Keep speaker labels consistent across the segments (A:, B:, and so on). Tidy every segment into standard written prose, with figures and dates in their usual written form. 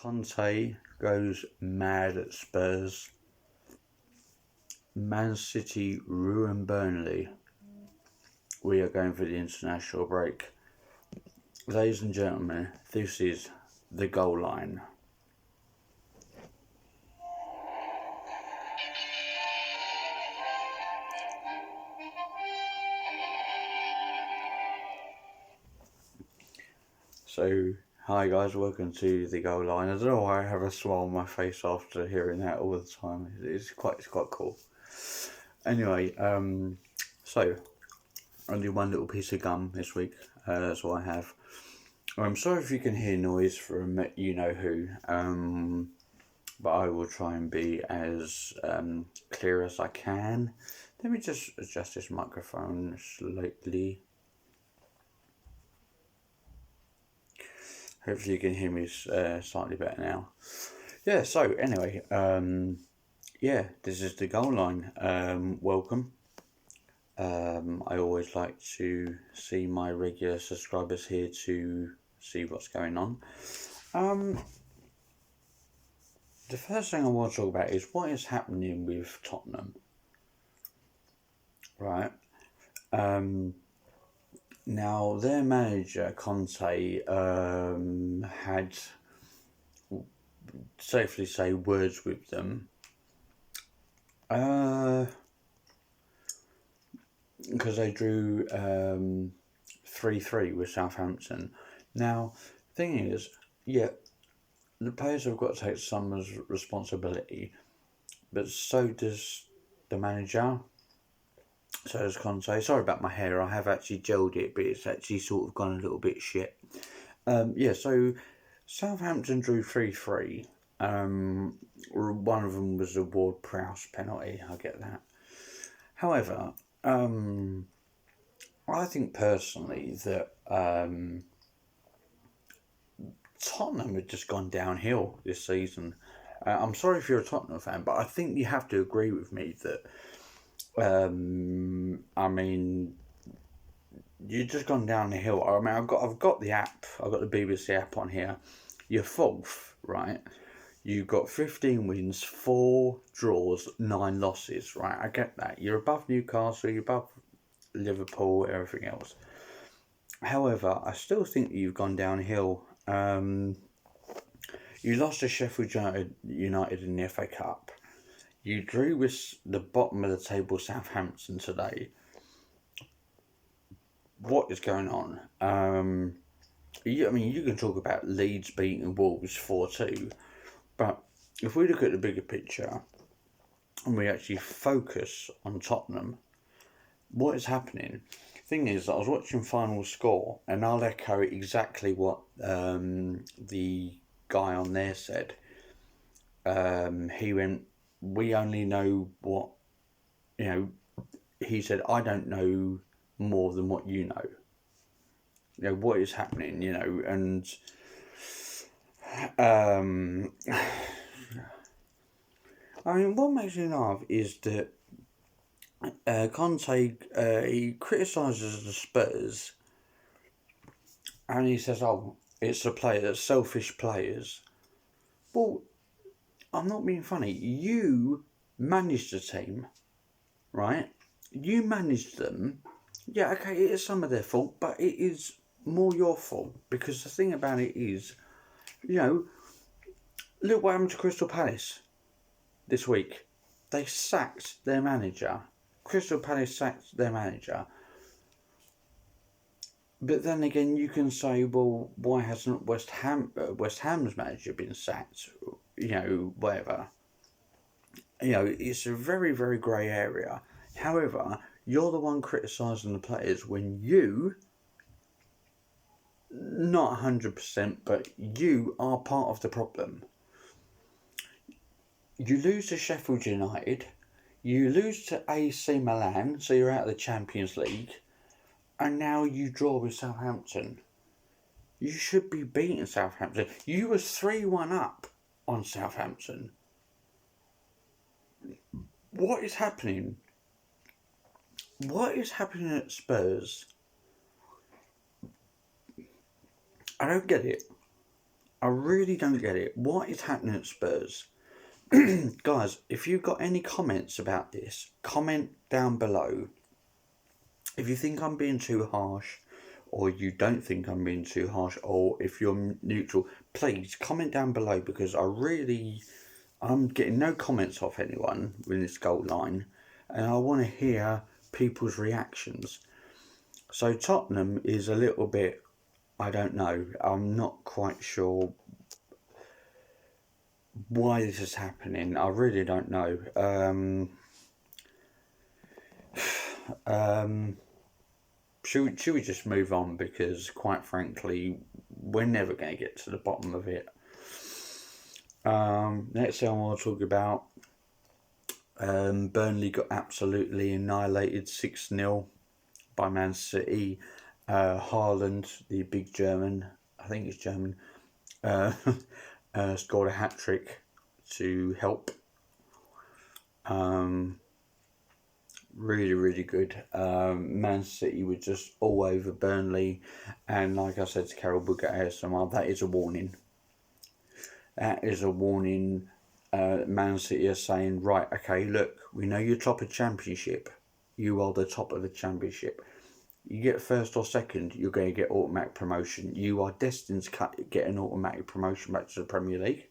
A: Conte goes mad at Spurs. Man City ruin Burnley. We are going for the international break. Ladies and gentlemen, this is the goal line. So, hi guys, welcome to the goal line. I don't know why I have a smile on my face after hearing that all the time. It's quite cool. Anyway, so only one little piece of gum this week. That's what I have. I'm sorry if you can hear noise from you know who, but I will try and be as clear as I can. Let me just adjust this microphone slightly. Hopefully you can hear me slightly better now. Yeah, so anyway, this is the goal line. Welcome. I always like to see my regular subscribers here to see what's going on. The first thing I want to talk about is what is happening with Tottenham. Right. Now, their manager, Conte, had, safely say, words with them. Because they drew 3-3 with Southampton. Now, thing is, the players have got to take some responsibility, but so does the manager. So does Conte. Sorry about my hair. I have actually gelled it, but it's actually sort of gone a little bit shit. So Southampton drew 3-3. One of them was a Ward-Prowse penalty. I get that. However, I think personally that Tottenham had just gone downhill this season. I'm sorry if you're a Tottenham fan, but I think you have to agree with me that you've just gone down the hill. I mean, I've got the app. I've got the BBC app on here. You're fourth, right? You've got 15 wins, 4 draws, 9 losses, right? I get that. You're above Newcastle, you're above Liverpool, everything else. However, I still think that you've gone downhill. You lost to Sheffield United in the FA Cup. You drew with the bottom of the table Southampton today. What is going on? You can talk about Leeds beating Wolves 4-2, but if we look at the bigger picture and we actually focus on Tottenham, what is happening? Thing is, I was watching Final Score, and I'll echo exactly what the guy on there said. He went, we only know what, he said, I don't know more than what you know. What is happening, and what makes me laugh is that Conte, he criticises the Spurs, and he says, it's the players, selfish players. Well, I'm not being funny. You managed the team, right? You managed them. Yeah, okay, it is some of their fault, but it is more your fault, because the thing about it is, look what happened to Crystal Palace this week. They sacked their manager. Crystal Palace sacked their manager. But then again, you can say, well, why hasn't West Ham's manager been sacked? Whatever. It's a very, very grey area. However, you're the one criticising the players when you, not 100%, but you are part of the problem. You lose to Sheffield United, you lose to AC Milan, so you're out of the Champions League, and now you draw with Southampton. You should be beating Southampton. You were 3-1 up on Southampton. What is happening? What is happening at Spurs? I don't get it. I really don't get it. What is happening at Spurs? Guys, if you've got any comments about this, comment down below. If you think I'm being too harsh, or you don't think I'm being too harsh, or if you're neutral, please comment down below, because I'm getting no comments off anyone with this goal line, and I want to hear people's reactions. So Tottenham is a little bit, I don't know, I'm not quite sure why this is happening. I really don't know. Should we just move on, because quite frankly we're never going to get to the bottom of it. Next thing I want to talk about, Burnley got absolutely annihilated 6-0 by Man City. Haaland, the big German, I think it's German, scored a hat-trick to help. Really, really good. Man City were just all over Burnley, and like I said to Carol Booker ASMR, that is a warning. That is a warning. Man City are saying, right, okay, look, we know you're top of Championship. You are the top of the Championship. You get first or second, you're going to get automatic promotion. You are destined to get an automatic promotion back to the Premier League.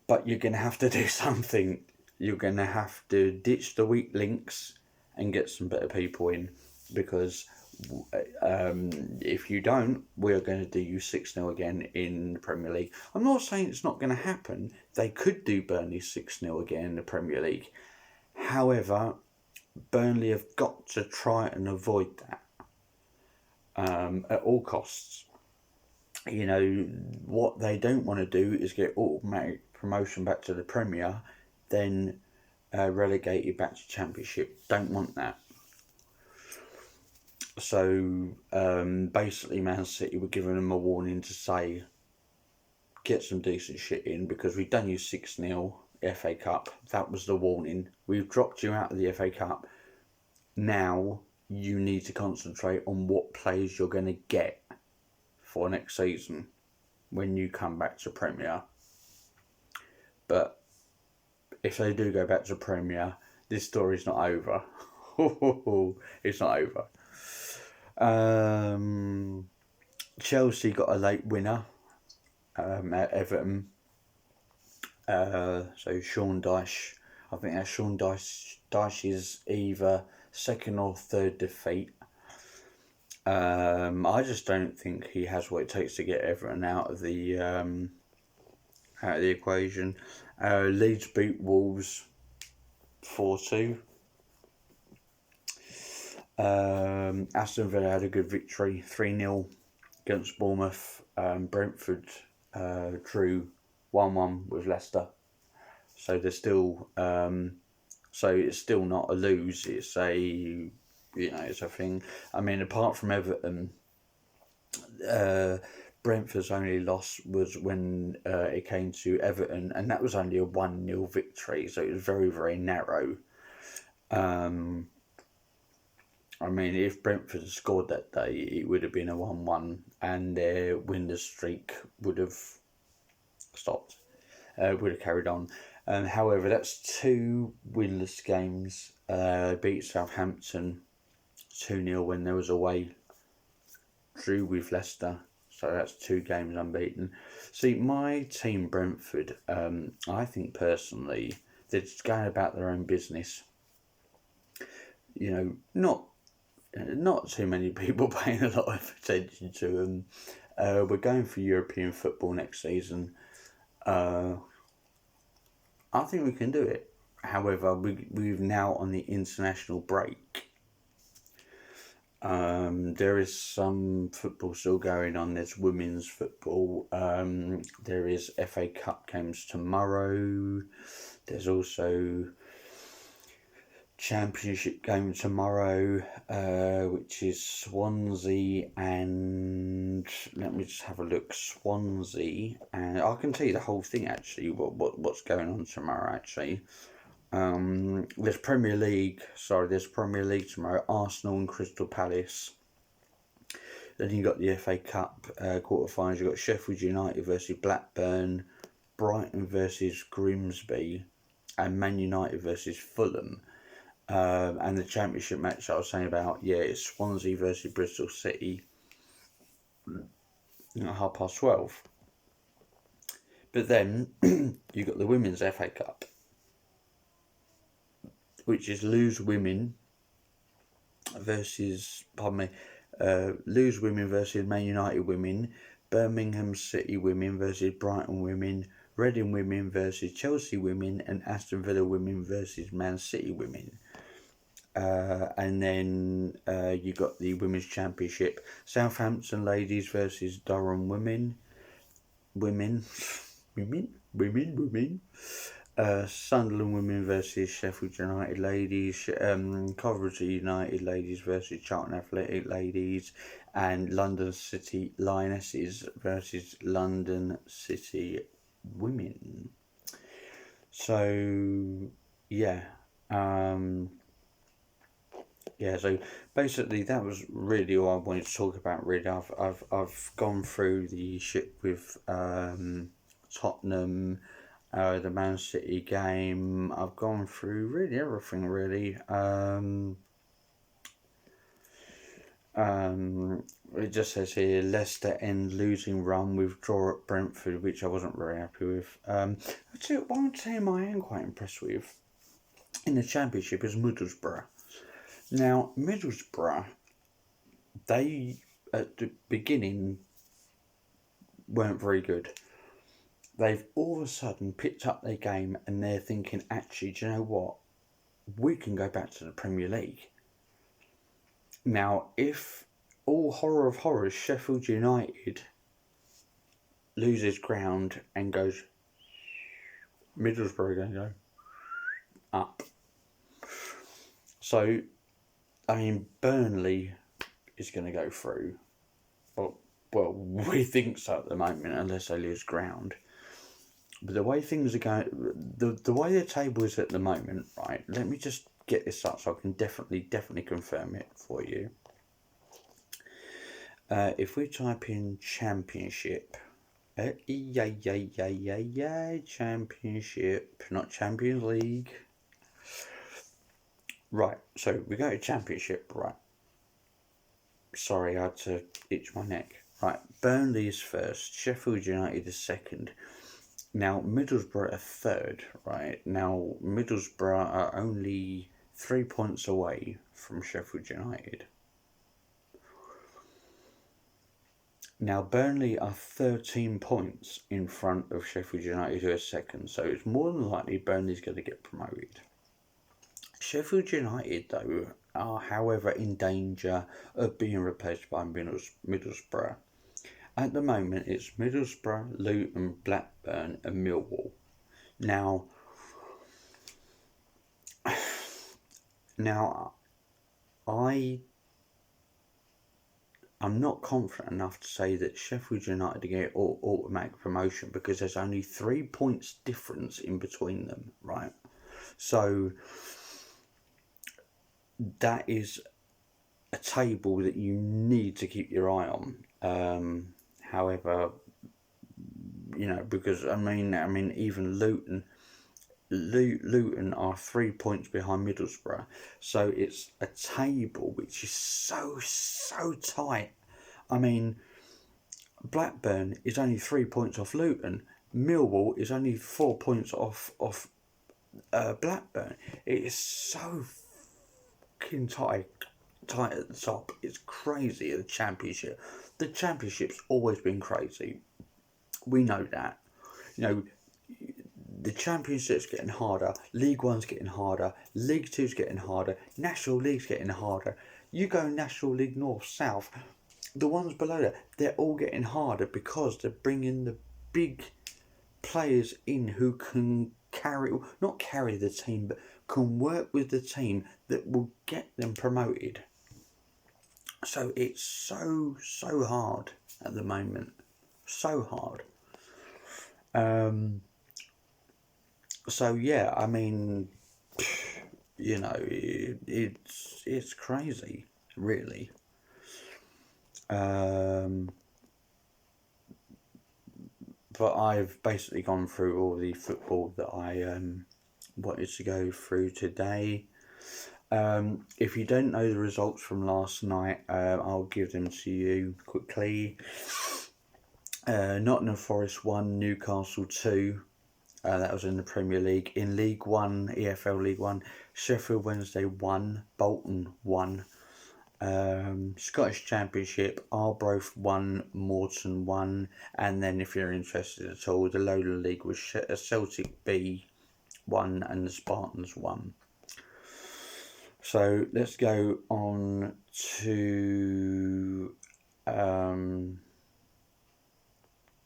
A: But you're going to have to do something. You're going to have to ditch the weak links and get some better people in, because if you don't, we're going to do you 6-0 again in the Premier League. I'm not saying it's not going to happen. They could do Burnley 6-0 again in the Premier League. However, Burnley have got to try and avoid that at all costs. You know, what they don't want to do is get automatic promotion back to the Premier, then relegated back to Championship. Don't want that. So basically Man City were giving them a warning to say, get some decent shit in, because we've done you 6-0 FA Cup. That was the warning. We've dropped you out of the FA Cup. Now you need to concentrate on what players you're going to get for next season when you come back to Premier. But if they do go back to Premier, this story's not over. It's not over. Chelsea got a late winner at Everton. So Sean Dyche, I think that's Sean Dyche's either second or third defeat. I just don't think he has what it takes to get Everton out of the equation. Leeds beat Wolves 4-2. Aston Villa had a good victory, 3-0 against Bournemouth. Brentford drew 1-1 with Leicester. So they're still, so it's still not a lose. It's a, it's a thing. I mean, apart from Everton, Brentford's only loss was when it came to Everton, and that was only a 1-0 victory. So it was very, very narrow. I mean, if Brentford had scored that day, it would have been a 1-1, and their winner streak would have stopped, would have carried on. However, that's 2 winless games. Beat Southampton 2-0 when there was away. Drew with Leicester, so that's 2 games unbeaten. See, my team Brentford, I think personally, they're just going about their own business. You know, not too many people paying a lot of attention to them. We're going for European football next season. I think we can do it. However, we're now on the international break. There is some football still going on. There's women's football. There is FA Cup games tomorrow. There's also Championship game tomorrow, which is Swansea and, let me just have a look, Swansea, and I can tell you the whole thing actually, what's going on tomorrow actually. There's Premier League tomorrow, Arsenal and Crystal Palace. Then you got the FA Cup quarterfinals. You got Sheffield United versus Blackburn, Brighton versus Grimsby, and Man United versus Fulham. And the championship match I was saying about, it's Swansea versus Bristol City at 12:30. But then you got the Women's FA Cup, which is Lewes Women versus Lewes Women versus Man United Women, Birmingham City Women versus Brighton Women, Reading Women versus Chelsea Women, and Aston Villa Women versus Man City Women. And then you got the Women's Championship, Southampton Ladies versus Durham Women. Sunderland Women versus Sheffield United Ladies, Coventry United Ladies versus Charlton Athletic Ladies, and London City Lionesses versus London City Women. So so basically that was really all I wanted to talk about. Really, I've gone through the shit with Tottenham, the Man City game. I've gone through really everything. Really, it just says here Leicester end losing run with draw at Brentford, which I wasn't very happy with. One team I am quite impressed with in the Championship is Middlesbrough. Now, Middlesbrough, they, at the beginning, weren't very good. They've all of a sudden picked up their game and they're thinking, actually, do you know what? We can go back to the Premier League. Now, if all horror of horrors, Sheffield United loses ground and goes, Middlesbrough are going to go up. So, I mean, Burnley is going to go through. Well, we think so at the moment, unless they lose ground. But the way things are going, the way the table is at the moment, right? Let me just get this up so I can definitely confirm it for you. If we type in Championship, Championship, not Champions League. Right, so we go to Championship, right. Sorry, I had to itch my neck. Right, Burnley is first, Sheffield United is second. Now, Middlesbrough are third, right? Now, Middlesbrough are only 3 points away from Sheffield United. Now, Burnley are 13 points in front of Sheffield United, who are second, so it's more than likely Burnley's going to get promoted. Sheffield United, though, are, however, in danger of being replaced by Middlesbrough. At the moment, it's Middlesbrough, Luton, Blackburn, and Millwall. Now, I'm not confident enough to say that Sheffield United get automatic promotion because there's only 3 points difference in between them, right? So that is a table that you need to keep your eye on. However, because I mean, even Luton are 3 points behind Middlesbrough, so it's a table which is so tight. I mean, Blackburn is only 3 points off Luton. Millwall is only 4 points off Blackburn. It is so fucking tight at the top. It's crazy. The Championship's always been crazy. We know that. The Championship's getting harder, League One's getting harder, League Two's getting harder, National League's getting harder. You go National League North, South, the ones below that, they're all getting harder because they're bringing the big players in who can not carry the team, but can work with the team that will get them promoted. So it's so hard at the moment. So hard. So yeah, I mean, it's crazy, really. But I've basically gone through all the football that I wanted to go through today. If you don't know the results from last night, I'll give them to you quickly. Nottingham Forest 1, Newcastle 2. That was in the Premier League. In League 1, EFL League 1, Sheffield Wednesday 1, Bolton 1. Scottish Championship, Arbroath 1, Morton 1. And then if you're interested at all, the Lowland League was Celtic B 1 and the Spartans 1. So let's go on to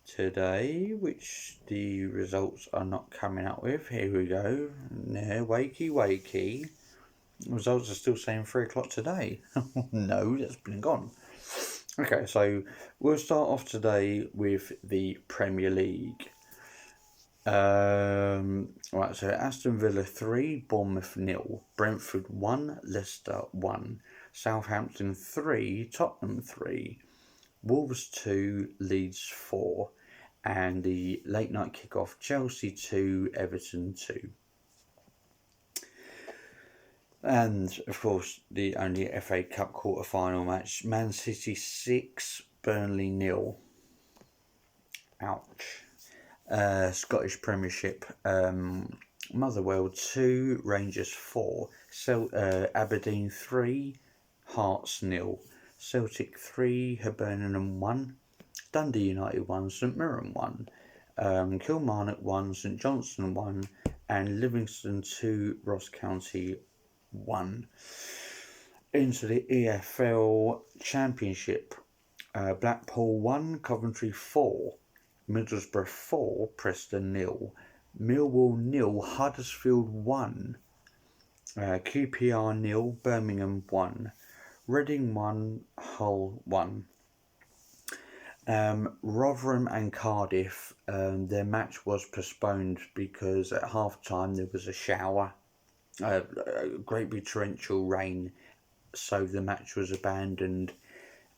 A: today, which the results are not coming up with. Here we go. Yeah, wakey. Results are still saying 3 o'clock today. No, that's been gone. Okay, so we'll start off today with the Premier League. Right, so Aston Villa 3, Bournemouth 0, Brentford 1, Leicester 1, Southampton 3, Tottenham 3, Wolves 2, Leeds 4, and the late night kickoff, Chelsea 2, Everton 2. And of course, the only FA Cup quarter final match, Man City 6, Burnley 0. Ouch. Scottish Premiership, Motherwell 2, Rangers 4, Aberdeen 3, Hearts 0, Celtic 3, Hibernian 1, Dundee United 1, St Mirren 1, Kilmarnock 1, St Johnstone 1, and Livingston 2, Ross County 1. Into the EFL Championship, Blackpool 1, Coventry 4, Middlesbrough 4, Preston 0, Millwall 0, Huddersfield 1, QPR 0, Birmingham 1, Reading 1, Hull 1. Rotherham and Cardiff, their match was postponed because at half time there was a shower, a great big torrential rain, so the match was abandoned.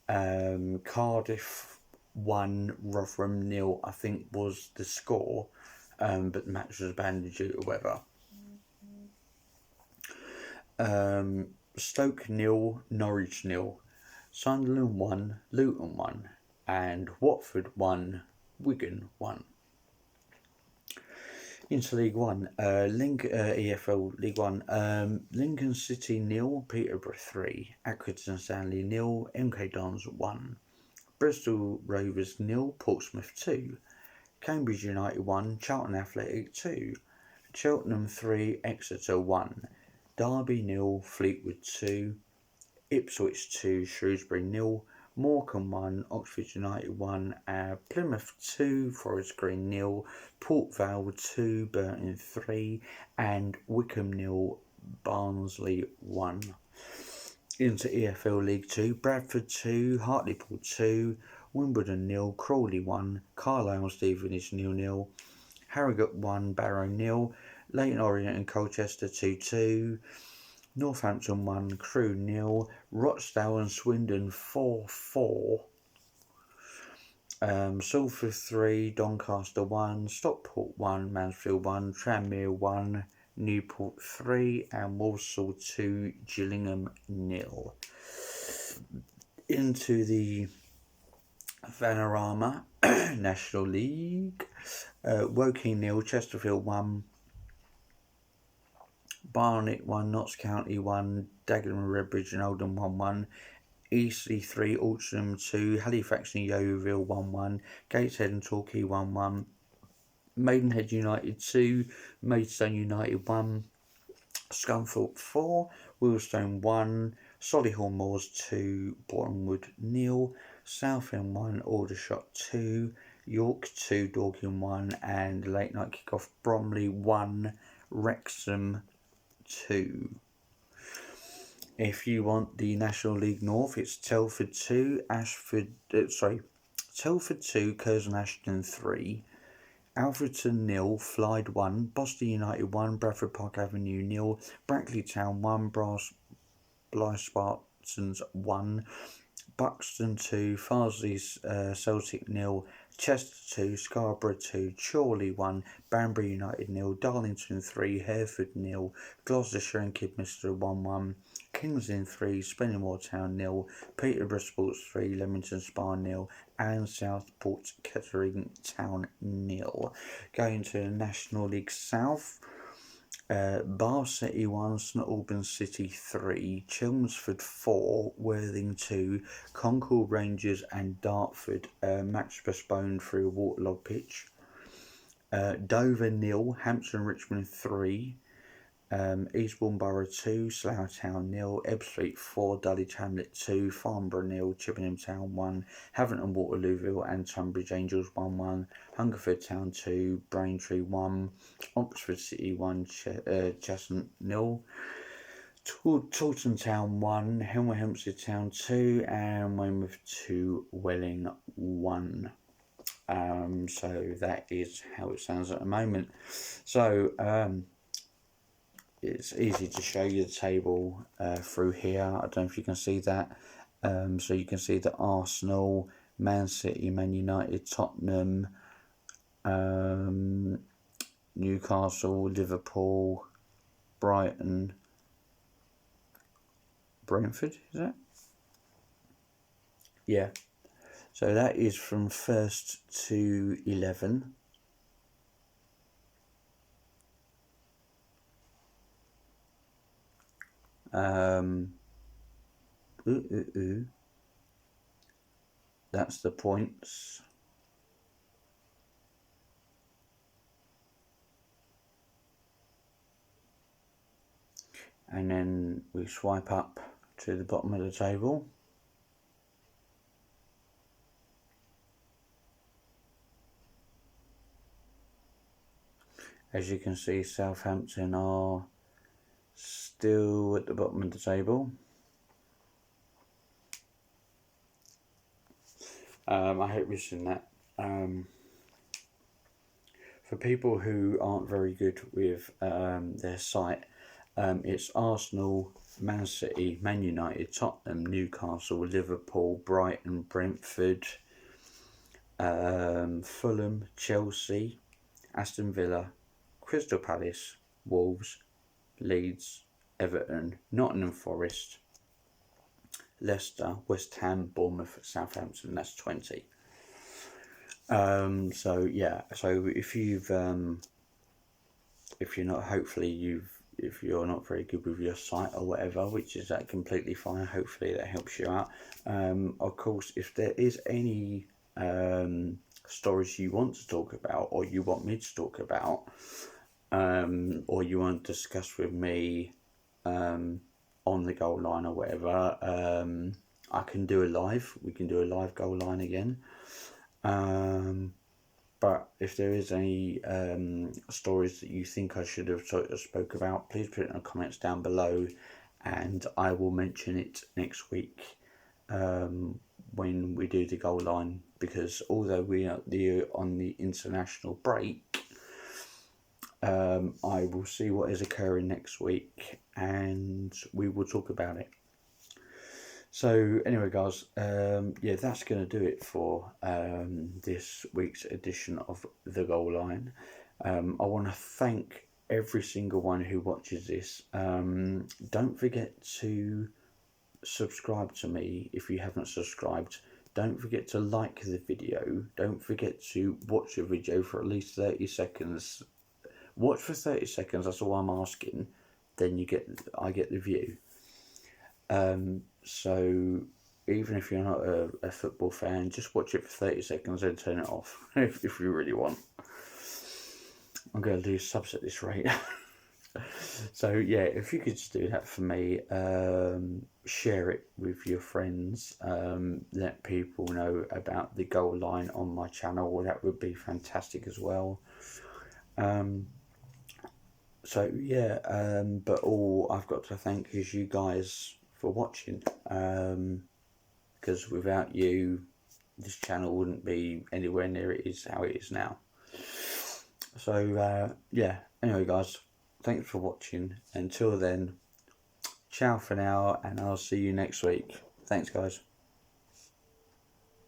A: Cardiff 1, Rotherham 0, I think was the score, but the match was abandoned due to weather. Stoke 0, Norwich 0, Sunderland 1, Luton 1, and Watford 1, Wigan 1. Into League 1, EFL League 1, Lincoln City 0, Peterborough 3, Accrington Stanley 0, MK Dons 1, Bristol Rovers 0, Portsmouth 2, Cambridge United 1, Charlton Athletic 2, Cheltenham 3, Exeter 1, Derby 0, Fleetwood 2, Ipswich 2, Shrewsbury 0, Morecambe 1, Oxford United 1, Plymouth 2, Forest Green 0, Port Vale 2, Burton 3, and Wickham 0, Barnsley 1. Into EFL League 2, Bradford 2, Hartlepool 2, Wimbledon 0, Crawley 1, Carlisle Stevenage 0-0, Harrogate 1, Barrow 0, Leyton Orient and Colchester 2-2, Northampton 1, Crewe 0, Rochdale and Swindon 4-4, Salford 3, Doncaster 1, Stockport 1, Mansfield 1, Tranmere 1, Newport 3, and Walsall 2, Gillingham 0. Into the Vanarama National League, Woking 0, Chesterfield 1, Barnet 1, Notts County 1, Dagenham, Redbridge and Oldham 1-1, Eastleigh 3, Altrincham 2, Halifax and Yeovil 1-1, Gateshead and Torquay 1-1, Maidenhead United 2, Maidstone United 1, Scunthorpe 4, Willstone 1, Solihull Moors 2, Bournemouth 0, Southend 1, Aldershot 2, York 2, Dorking 1, and late night kickoff, Bromley 1, Wrexham 2. If you want the National League North, it's Telford 2, Telford 2, Curzon Ashton 3, Alfreton 0, Flyde 1, Boston United 1, Bradford Park Avenue 0, Brackley Town 1, Blyth Spartans 1, Buxton 2, Farsley Celtic 0, Chester 2, Scarborough 2, Chorley 1, Banbury United 0, Darlington 3, Hereford 0, Gloucestershire and Kidderminster 1-1, Kings Lynn 3, Spennymoor Town 0, Peterborough Sports 3, Leamington Spa 0, and Southport Kettering Town 0. Going to the National League South. Bath City 1, St Albans City 3, Chelmsford 4, Worthing 2, Concord Rangers and Dartford match postponed through a waterlogged pitch. Dover 0, Hampton Richmond 3, Eastbourne Borough 2, Slough Town 0, Ebbsfleet 4, Dulwich Hamlet 2, Farnborough 0, Chippenham Town 1, Havant Waterlooville and Tunbridge Angels 1-1, Hungerford Town 2, Braintree 1, Oxford City 1, Cheshunt 0, Taunton Town 1, Hemel Hempstead Town 2, and Weymouth 2, Welling 1. So that is how it sounds at the moment. So it's easy to show you the table through here. I don't know if you can see that. So you can see that Arsenal, Man City, Man United, Tottenham, Newcastle, Liverpool, Brighton, Brentford, is that? Yeah. So that is from 1st to 11. That's the points. And then we swipe up to the bottom of the table. As you can see, Southampton are still at the bottom of the table. I hope you've seen that. For people who aren't very good with their site, it's Arsenal, Man City, Man United, Tottenham, Newcastle, Liverpool, Brighton, Brentford, Fulham, Chelsea, Aston Villa, Crystal Palace, Wolves, Leeds, Everton, Nottingham Forest, Leicester, West Ham, Bournemouth, Southampton. That's 20. So yeah. So if you've if you're not, hopefully if you're not very good with your site or whatever, which is completely fine. Hopefully that helps you out. Of course, if there is any stories you want to talk about, or you want me to talk about, or you want to discuss with me on the goal line or whatever, I can do a live. We can do a live goal line again. But if there is any stories that you think I should have spoke about, please put it in the comments down below, and I will mention it next week when we do the goal line. Because although we are on the international break, I will see what is occurring next week, and we will talk about it. So anyway, guys, yeah, that's going to do it for this week's edition of The Goal Line. I want to thank every single one who watches this. Don't forget to subscribe to me if you haven't subscribed. Don't forget to like the video. Don't forget to watch the video for at least 30 seconds. Watch for 30 seconds, that's all I'm asking. Then I get the view. So even if you're not a football fan, just watch it for 30 seconds and turn it off if you really want. I'm going to do subs at this rate. So yeah, if you could just do that for me, share it with your friends, let people know about the goal line on my channel. That would be fantastic as well. So yeah, but all I've got to thank is you guys for watching, because without you, this channel wouldn't be anywhere near it is how it is now. So yeah, anyway guys, thanks for watching. Until then, ciao for now, and I'll see you next week. Thanks guys.